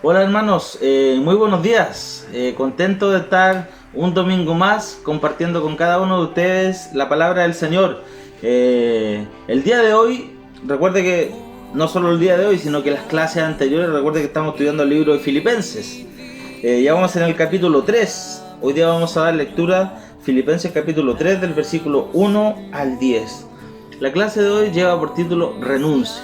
Hola hermanos, muy buenos días. Contento de estar un domingo más compartiendo con cada uno de ustedes la palabra del Señor. El día de hoy, recuerde que no solo el día de hoy, sino que las clases anteriores, recuerde que estamos estudiando el libro de Filipenses. Ya vamos en el capítulo 3. Hoy día vamos a dar lectura Filipenses capítulo 3 del versículo 1 al 10. La clase de hoy lleva por título Renuncio.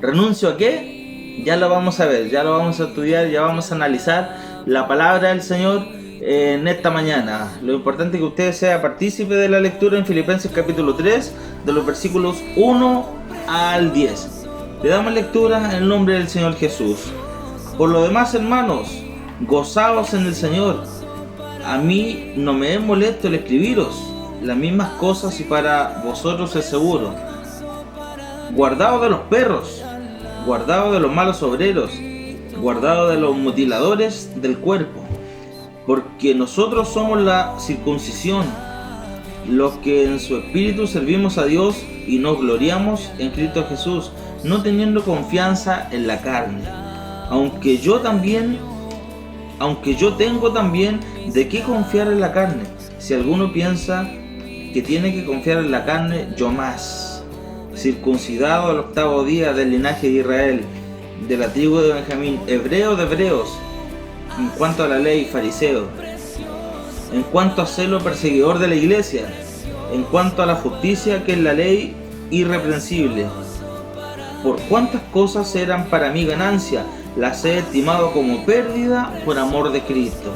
¿Renuncio a qué? Ya lo vamos a ver, ya lo vamos a estudiar, ya vamos a analizar la palabra del Señor en esta mañana. Lo importante es que usted sea partícipe de la lectura en Filipenses capítulo 3, de los versículos 1 al 10. Le damos lectura en el nombre del Señor Jesús. Por lo demás, hermanos, gozaos en el Señor. A mí no me es molesto el escribiros las mismas cosas y para vosotros es seguro. Guardaos de los perros, guardado de los malos obreros, guardado de los mutiladores del cuerpo, porque nosotros somos la circuncisión, los que en su espíritu servimos a Dios y nos gloriamos en Cristo Jesús, no teniendo confianza en la carne, aunque yo tengo también de qué confiar en la carne. Si alguno piensa que tiene que confiar en la carne, yo más. Circuncidado al 8º día del linaje de Israel, de la tribu de Benjamín, hebreo de hebreos, en cuanto a la ley, fariseo, en cuanto a celo, perseguidor de la iglesia, en cuanto a la justicia que es la ley, irreprensible. Por cuántas cosas eran para mí ganancia, las he estimado como pérdida por amor de Cristo,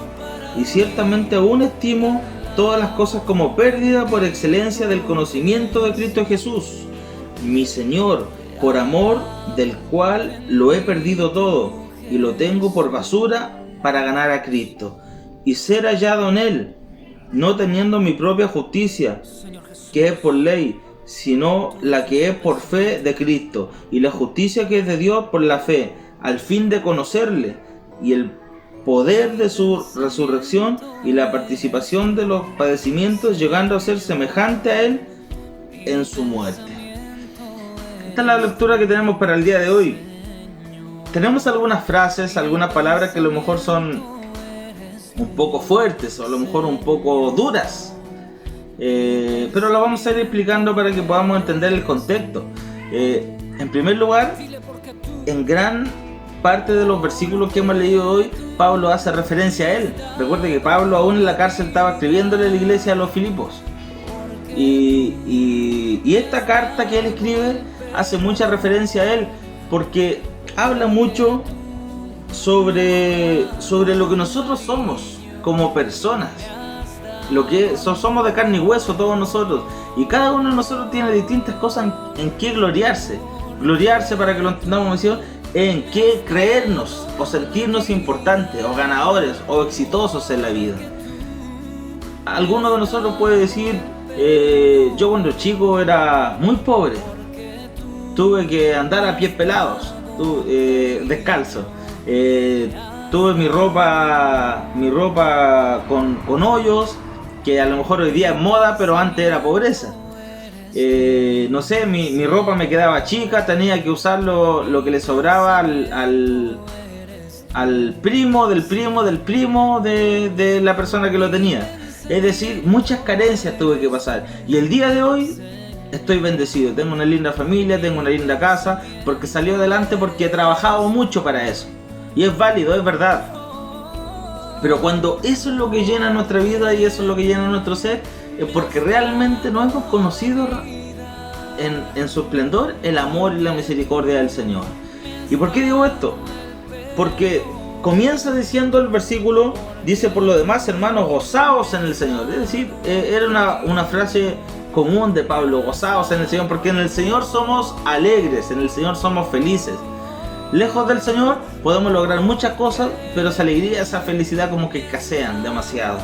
y ciertamente aún estimo todas las cosas como pérdida por excelencia del conocimiento de Cristo Jesús, mi Señor, por amor del cual lo he perdido todo y lo tengo por basura para ganar a Cristo y ser hallado en Él, no teniendo mi propia justicia, que es por ley, sino la que es por fe de Cristo, y la justicia que es de Dios por la fe, al fin de conocerle y el poder de su resurrección y la participación de los padecimientos, llegando a ser semejante a Él en su muerte. Esta es la lectura que tenemos para el día de hoy. Tenemos algunas frases, algunas palabras que a lo mejor son un poco fuertes o a lo mejor un poco duras, pero lo vamos a ir explicando para que podamos entender el contexto. En primer lugar, en gran parte de los versículos que hemos leído hoy, Pablo hace referencia a él. Recuerde que Pablo aún en la cárcel estaba escribiéndole a la iglesia a los Filipos, y esta carta que él escribe hace mucha referencia a él, porque habla mucho sobre lo que nosotros somos como personas, lo que somos de carne y hueso todos nosotros, y cada uno de nosotros tiene distintas cosas en qué gloriarse para que lo entendamos, en qué creernos o sentirnos importantes o ganadores o exitosos en la vida. Alguno de nosotros puede decir, yo cuando chico era muy pobre, tuve que andar a pies pelados, descalzo, tuve mi ropa con hoyos, que a lo mejor hoy día es moda, pero antes era pobreza. No sé, mi ropa me quedaba chica, tenía que usar lo que le sobraba al primo del primo del primo de la persona que lo tenía. Es decir, muchas carencias tuve que pasar, y el día de hoy estoy bendecido, tengo una linda familia, tengo una linda casa, porque salió adelante, porque he trabajado mucho para eso, y es válido, es verdad. Pero cuando eso es lo que llena nuestra vida y eso es lo que llena nuestro ser, es porque realmente no hemos conocido en su esplendor el amor y la misericordia del Señor. ¿Y por qué digo esto? Porque comienza diciendo el versículo, dice: por lo demás, hermanos, gozaos en el Señor. Es decir, era una frase común de Pablo: gozaos en el Señor, porque en el Señor somos alegres, en el Señor somos felices. Lejos del Señor podemos lograr muchas cosas, pero esa alegría, esa felicidad como que escasean demasiado.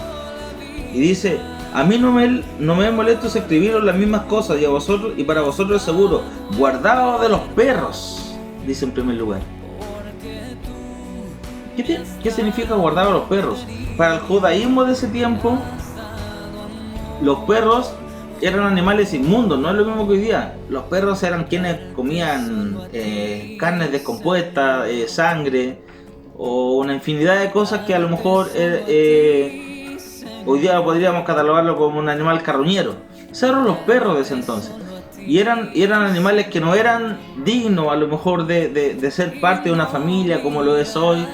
Y dice: a mí no me molesto escribiros las mismas cosas, y a vosotros, y para vosotros es seguro. Guardaos de los perros, dice en primer lugar. ¿Qué significa guardar a los perros? Para el judaísmo de ese tiempo, los perros eran animales inmundos, no es lo mismo que hoy día. Los perros eran quienes comían carnes descompuestas, sangre o una infinidad de cosas que a lo mejor hoy día podríamos catalogarlo como un animal carroñero. Esos eran los perros de ese entonces. Y eran animales que no eran dignos a lo mejor de ser parte de una familia como lo es hoy.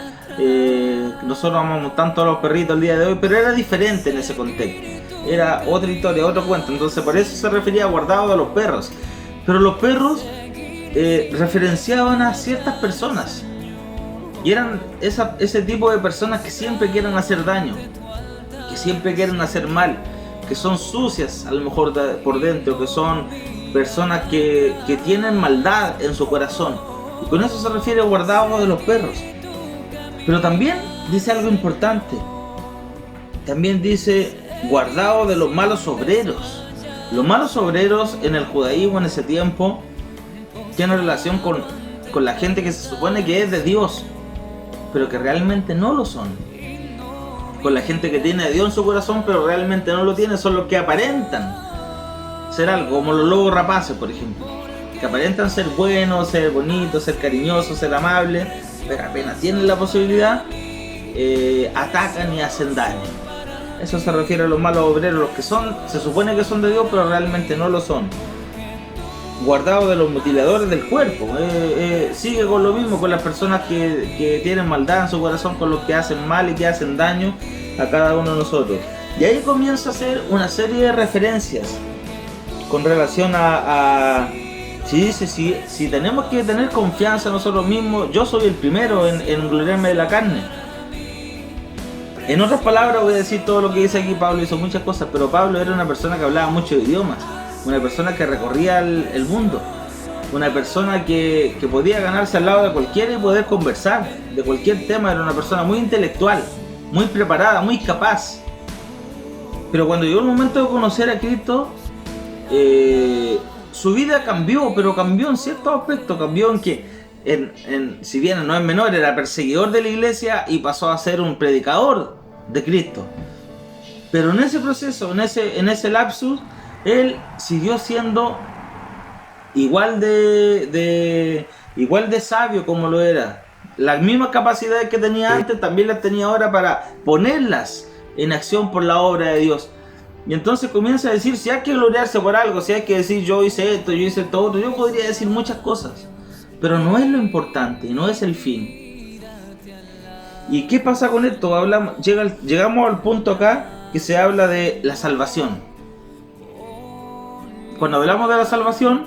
Nosotros amamos tanto a los perritos el día de hoy, pero era diferente en ese contexto. Era otra historia, otro cuento. Entonces por eso se refería a guardado de los perros. Pero los perros referenciaban a ciertas personas. Y eran ese tipo de personas que siempre quieren hacer daño, que siempre quieren hacer mal, que son sucias a lo mejor por dentro, que son personas que tienen maldad en su corazón. Y con eso se refiere a guardado de los perros. Pero también dice algo importante. También dice guardado de los malos obreros. Los malos obreros en el judaísmo en ese tiempo tienen relación con la gente que se supone que es de Dios, pero que realmente no lo son. Con la gente que tiene a Dios en su corazón, pero realmente no lo tiene, son los que aparentan ser algo, como los lobos rapaces, por ejemplo, que aparentan ser buenos, ser bonitos, ser cariñosos, ser amables, pero apenas tienen la posibilidad, atacan y hacen daño. Eso se refiere a los malos obreros, los que se supone que son de Dios, pero realmente no lo son. Guardado de los mutiladores del cuerpo. Sigue con lo mismo, con las personas que tienen maldad en su corazón, con los que hacen mal y que hacen daño a cada uno de nosotros. Y ahí comienza a hacer una serie de referencias con relación si tenemos que tener confianza en nosotros mismos. Yo soy el primero en gloriarme de la carne. En otras palabras voy a decir todo lo que dice aquí. Pablo hizo muchas cosas, pero Pablo era una persona que hablaba muchos idiomas, una persona que recorría el mundo, una persona que podía ganarse al lado de cualquiera y poder conversar de cualquier tema. Era una persona muy intelectual, muy preparada, muy capaz. Pero cuando llegó el momento de conocer a Cristo, su vida cambió, pero cambió en ciertos aspectos. Cambió en que, si bien no es menor, era perseguidor de la iglesia y pasó a ser un predicador de Cristo. Pero en ese proceso, en ese lapsus, él siguió siendo igual de sabio como lo era. Las mismas capacidades que tenía antes también las tenía ahora para ponerlas en acción por la obra de Dios. Y entonces comienza a decir, si hay que gloriarse por algo, si hay que decir yo hice esto, yo hice esto otro, yo podría decir muchas cosas, pero no es lo importante, no es el fin. ¿Y qué pasa con esto? Llegamos al punto acá que se habla de la salvación. Cuando hablamos de la salvación,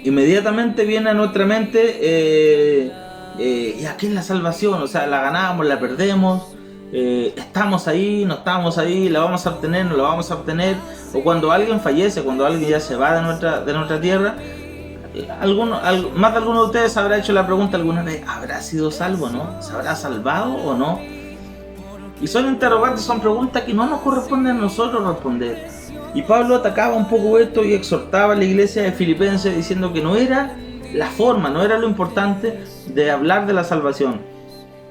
inmediatamente viene a nuestra mente ¿y a qué es la salvación? O sea, la ganamos, la perdemos, estamos ahí, no estamos ahí, la vamos a obtener, no la vamos a obtener. O cuando alguien fallece, cuando alguien ya se va de nuestra tierra, más de alguno de ustedes habrá hecho la pregunta alguna vez: ¿habrá sido salvo o no? ¿Se habrá salvado o no? Y son interrogantes, son preguntas que no nos corresponden a nosotros responder. Y Pablo atacaba un poco esto y exhortaba a la iglesia de Filipenses diciendo que no era la forma, no era lo importante de hablar de la salvación.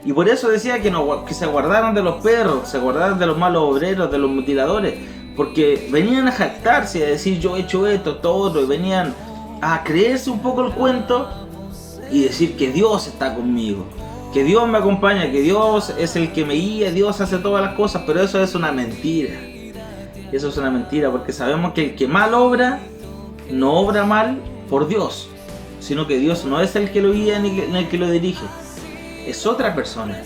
Y por eso decía que se guardaran de los perros, se guardaran de los malos obreros, de los mutiladores, porque venían a jactarse, a decir yo he hecho esto, todo otro, y venían a creerse un poco el cuento y decir que Dios está conmigo, que Dios me acompaña, que Dios es el que me guía, Dios hace todas las cosas. Pero eso es una mentira. Eso es una mentira, porque sabemos que el que mal obra, no obra mal por Dios, sino que Dios no es el que lo guía ni el que lo dirige, es otra persona.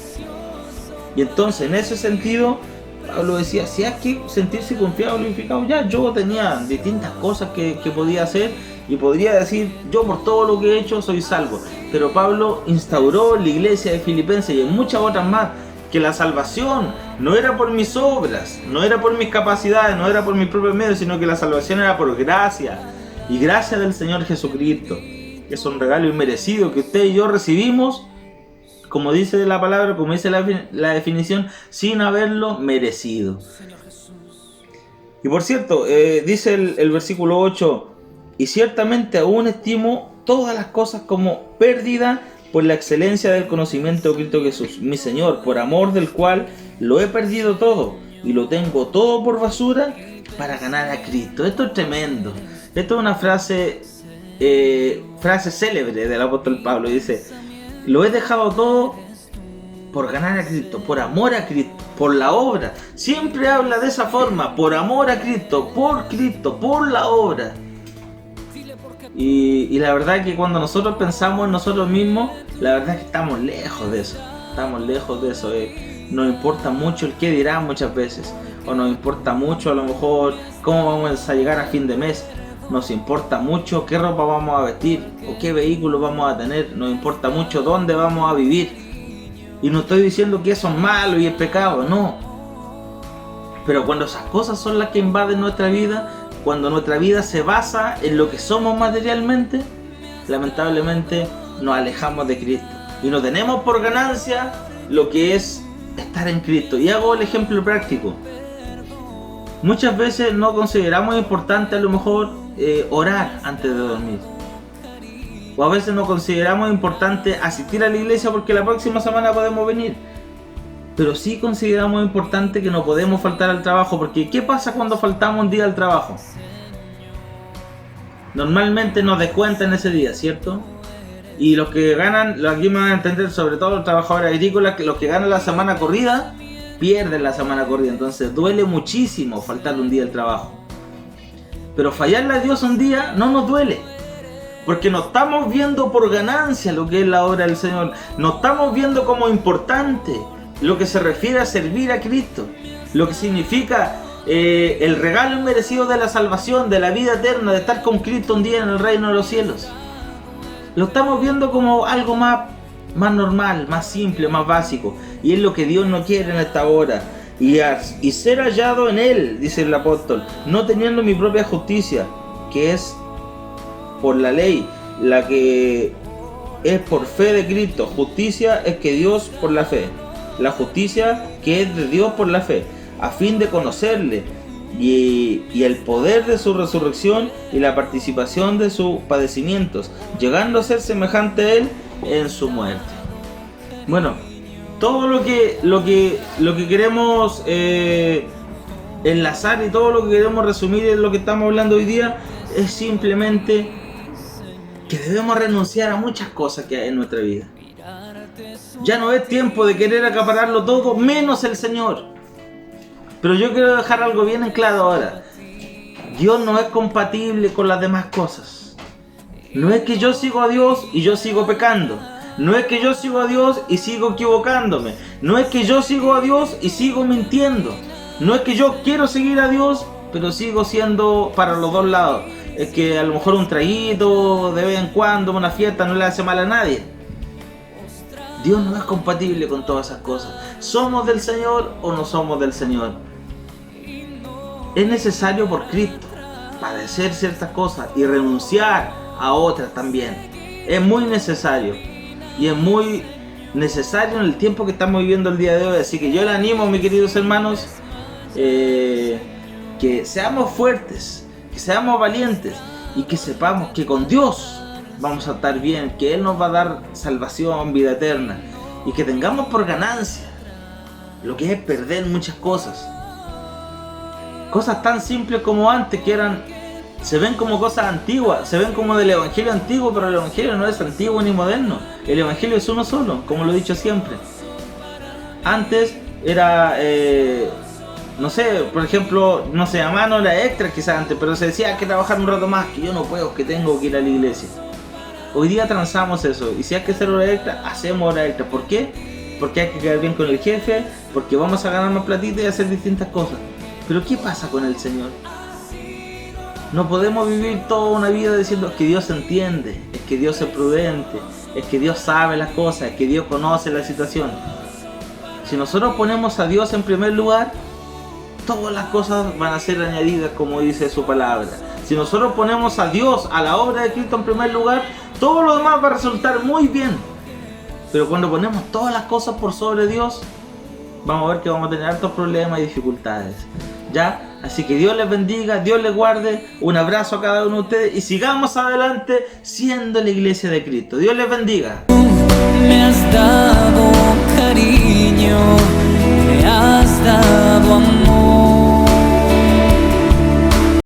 Y entonces en ese sentido Pablo decía, si hay que sentirse confiado, glorificado. Ya yo tenía distintas cosas que podía hacer y podría decir, yo por todo lo que he hecho soy salvo. Pero Pablo instauró en la iglesia de Filipenses y en muchas otras más que la salvación no era por mis obras, no era por mis capacidades, no era por mis propios medios, sino que la salvación era por gracia, y gracia del Señor Jesucristo. Es un regalo inmerecido que usted y yo recibimos, como dice la palabra, como dice la definición, sin haberlo merecido. Y por cierto, dice el versículo 8, y ciertamente aún estimo todas las cosas como pérdida por la excelencia del conocimiento de Cristo Jesús, mi Señor, por amor del cual lo he perdido todo y lo tengo todo por basura para ganar a Cristo. Esto es tremendo. Esto es una frase célebre del apóstol Pablo. Dice: lo he dejado todo por ganar a Cristo, por amor a Cristo, por la obra. Siempre habla de esa forma: por amor a Cristo, por la obra. Y la verdad es que cuando nosotros pensamos en nosotros mismos, la verdad es que estamos lejos de eso. Nos importa mucho el qué dirán muchas veces, o nos importa mucho a lo mejor cómo vamos a llegar a fin de mes. Nos importa mucho qué ropa vamos a vestir o qué vehículo vamos a tener. Nos importa mucho dónde vamos a vivir. Y no estoy diciendo que eso es malo y es pecado, no. Pero cuando esas cosas son las que invaden nuestra vida, cuando nuestra vida se basa en lo que somos materialmente, lamentablemente nos alejamos de Cristo. Y no tenemos por ganancia lo que es estar en Cristo. Y hago el ejemplo práctico. Muchas veces no consideramos importante a lo mejor orar antes de dormir. O a veces no consideramos importante asistir a la iglesia porque la próxima semana podemos venir. Pero sí consideramos importante que no podemos faltar al trabajo, porque ¿qué pasa cuando faltamos un día al trabajo? Normalmente nos descuentan ese día, ¿cierto? Y los que ganan, aquí me van a entender, sobre todo los trabajadores agrícolas, que los que ganan la semana corrida, pierden la semana corrida. Entonces duele muchísimo faltar un día al trabajo. Pero fallarle a Dios un día no nos duele, porque no estamos viendo por ganancia lo que es la obra del Señor. No estamos viendo como importante lo que se refiere a servir a Cristo, lo que significa el regalo inmerecido de la salvación, de la vida eterna, de estar con Cristo un día en el reino de los cielos. Lo estamos viendo como algo más normal, más simple, más básico. Y es lo que Dios no quiere en esta hora. Y ser hallado en Él, dice el apóstol, no teniendo mi propia justicia, que es por la ley, la que es por fe de Cristo. Justicia es que Dios por la fe. La justicia que es de Dios por la fe, a fin de conocerle y el poder de su resurrección y la participación de sus padecimientos, llegando a ser semejante a Él en su muerte. Bueno, todo lo que queremos enlazar y todo lo que queremos resumir en lo que estamos hablando hoy día es simplemente que debemos renunciar a muchas cosas que hay en nuestra vida. Ya no es tiempo de querer acapararlo todo, menos el Señor. Pero yo quiero dejar algo bien en claro ahora. Dios no es compatible con las demás cosas. No es que yo sigo a Dios y yo sigo pecando. No es que yo sigo a Dios y sigo equivocándome. No es que yo sigo a Dios y sigo mintiendo. No es que yo quiero seguir a Dios, pero sigo siendo para los dos lados. Es que a lo mejor un traguito de vez en cuando, una fiesta, no le hace mal a nadie. Dios no es compatible con todas esas cosas. ¿Somos del Señor o no somos del Señor? Es necesario por Cristo padecer ciertas cosas y renunciar a otras también. Es muy necesario. Y es muy necesario en el tiempo que estamos viviendo el día de hoy. Así que yo les animo, mis queridos hermanos, que seamos fuertes, que seamos valientes y que sepamos que con Dios vamos a estar bien, que Él nos va a dar salvación, vida eterna, y que tengamos por ganancia lo que es perder muchas cosas tan simples como antes, que se ven como cosas antiguas, se ven como del evangelio antiguo, pero el evangelio no es antiguo ni moderno. El evangelio es uno solo, como lo he dicho siempre. Antes era no sé, por ejemplo, no se llamaba hora extra quizás antes, pero se decía: hay que trabajar un rato más, que yo no puedo, que tengo que ir a la iglesia. Hoy día transamos eso, y si hay que hacer hora extra, hacemos hora extra. ¿Por qué? Porque hay que quedar bien con el jefe, porque vamos a ganar más platita y hacer distintas cosas. Pero ¿qué pasa con el Señor? No podemos vivir toda una vida diciendo que Dios entiende, es que Dios es prudente, es que Dios sabe las cosas, es que Dios conoce la situación. Si nosotros ponemos a Dios en primer lugar, todas las cosas van a ser añadidas, como dice su palabra. Si nosotros ponemos a Dios, a la obra de Cristo en primer lugar, todo lo demás va a resultar muy bien. Pero cuando ponemos todas las cosas por sobre Dios, vamos a ver que vamos a tener hartos problemas y dificultades. ¿Ya? Así que Dios les bendiga, Dios les guarde. Un abrazo a cada uno de ustedes y sigamos adelante siendo la iglesia de Cristo. Dios les bendiga. Me has dado cariño, me has dado amor.